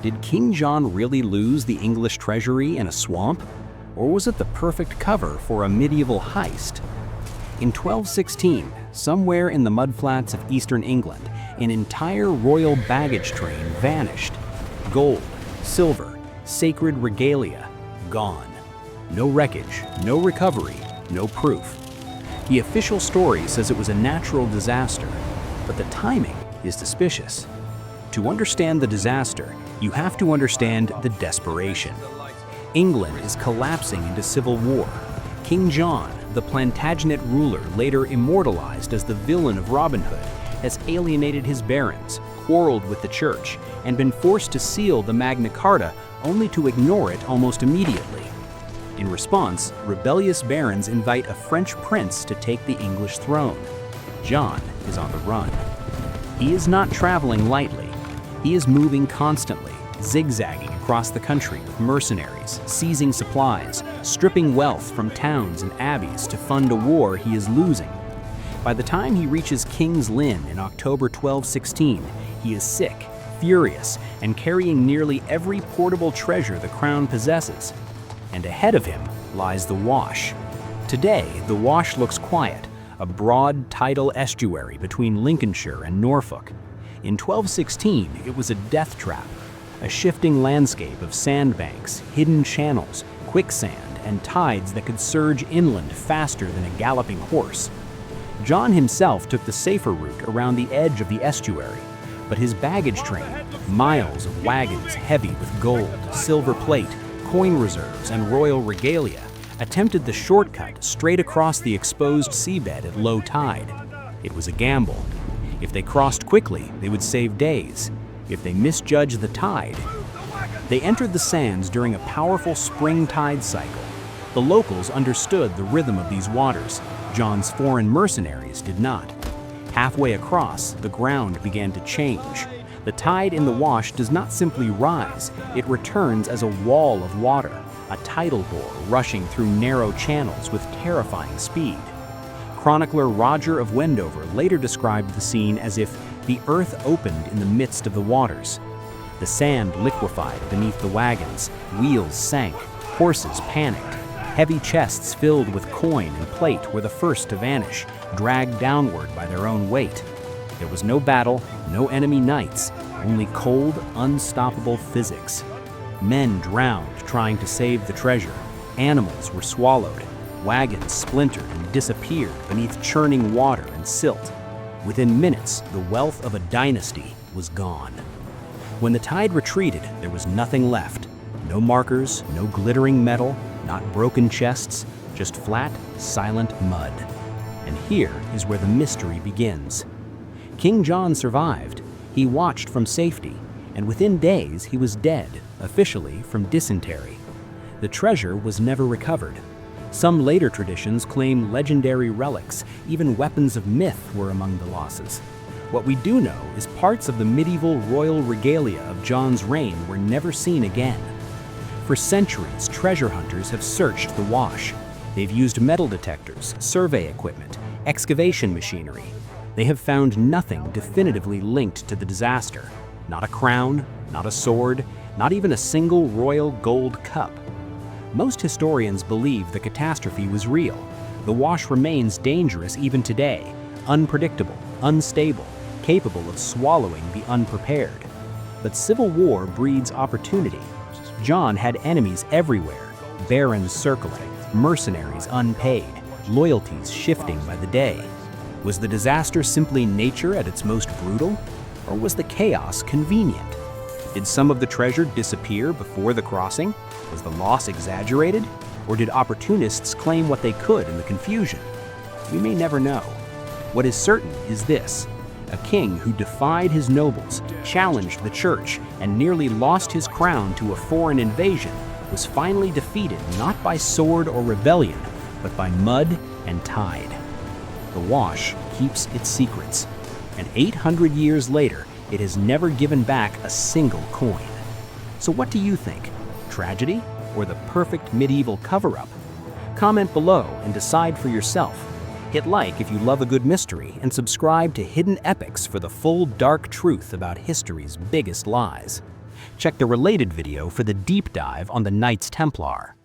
Did King John really lose the English treasury in a swamp? Or was it the perfect cover for a medieval heist? In 1216, somewhere in the mudflats of eastern England, an entire royal baggage train vanished. Gold, silver, sacred regalia, gone. No wreckage, no recovery, no proof. The official story says it was a natural disaster, but the timing is suspicious. To understand the disaster, you have to understand the desperation. England is collapsing into civil war. King John, the Plantagenet ruler later immortalized as the villain of Robin Hood, has alienated his barons, quarreled with the church, and been forced to seal the Magna Carta only to ignore it almost immediately. In response, rebellious barons invite a French prince to take the English throne. John is on the run. He is not traveling lightly. He is moving constantly, zigzagging across the country with mercenaries, seizing supplies, stripping wealth from towns and abbeys to fund a war he is losing. By the time he reaches King's Lynn in October 1216, he is sick, furious, and carrying nearly every portable treasure the crown possesses. And ahead of him lies the Wash. Today, the Wash looks quiet, a broad tidal estuary between Lincolnshire and Norfolk. In 1216, it was a death trap, a shifting landscape of sandbanks, hidden channels, quicksand, and tides that could surge inland faster than a galloping horse. John himself took the safer route around the edge of the estuary, but his baggage train, miles of wagons heavy with gold, silver plate, coin reserves, and royal regalia, attempted the shortcut straight across the exposed seabed at low tide. It was a gamble. If they crossed quickly, they would save days. If they misjudged the tide, they entered the sands during a powerful spring tide cycle. The locals understood the rhythm of these waters. John's foreign mercenaries did not. Halfway across, the ground began to change. The tide in the Wash does not simply rise, it returns as a wall of water, a tidal bore rushing through narrow channels with terrifying speed. Chronicler Roger of Wendover later described the scene as if the earth opened in the midst of the waters. The sand liquefied beneath the wagons, wheels sank, horses panicked. Heavy chests filled with coin and plate were the first to vanish, dragged downward by their own weight. There was no battle, no enemy knights, only cold, unstoppable physics. Men drowned trying to save the treasure. Animals were swallowed. Wagons splintered and disappeared beneath churning water and silt. Within minutes, the wealth of a dynasty was gone. When the tide retreated, there was nothing left. No markers, no glittering metal, not broken chests, just flat, silent mud. And here is where the mystery begins. King John survived. He watched from safety, and within days he was dead, officially from dysentery. The treasure was never recovered. Some later traditions claim legendary relics, even weapons of myth were among the losses. What we do know is parts of the medieval royal regalia of John's reign were never seen again. For centuries, treasure hunters have searched the Wash. They've used metal detectors, survey equipment, excavation machinery. They have found nothing definitively linked to the disaster. Not a crown, not a sword, not even a single royal gold cup. Most historians believe the catastrophe was real. The Wash remains dangerous even today, unpredictable, unstable, capable of swallowing the unprepared. But civil war breeds opportunity. John had enemies everywhere, barons circling, mercenaries unpaid, loyalties shifting by the day. Was the disaster simply nature at its most brutal? Or was the chaos convenient? Did some of the treasure disappear before the crossing? Was the loss exaggerated? Or did opportunists claim what they could in the confusion? We may never know. What is certain is this: a king who defied his nobles, challenged the church, and nearly lost his crown to a foreign invasion was finally defeated not by sword or rebellion, but by mud and tide. The Wash keeps its secrets, and 800 years later, it has never given back a single coin. So what do you think? Tragedy or the perfect medieval cover-up? Comment below and decide for yourself. Hit like if you love a good mystery, and subscribe to Hidden Epics for the full dark truth about history's biggest lies. Check the related video for the deep dive on the Knights Templar.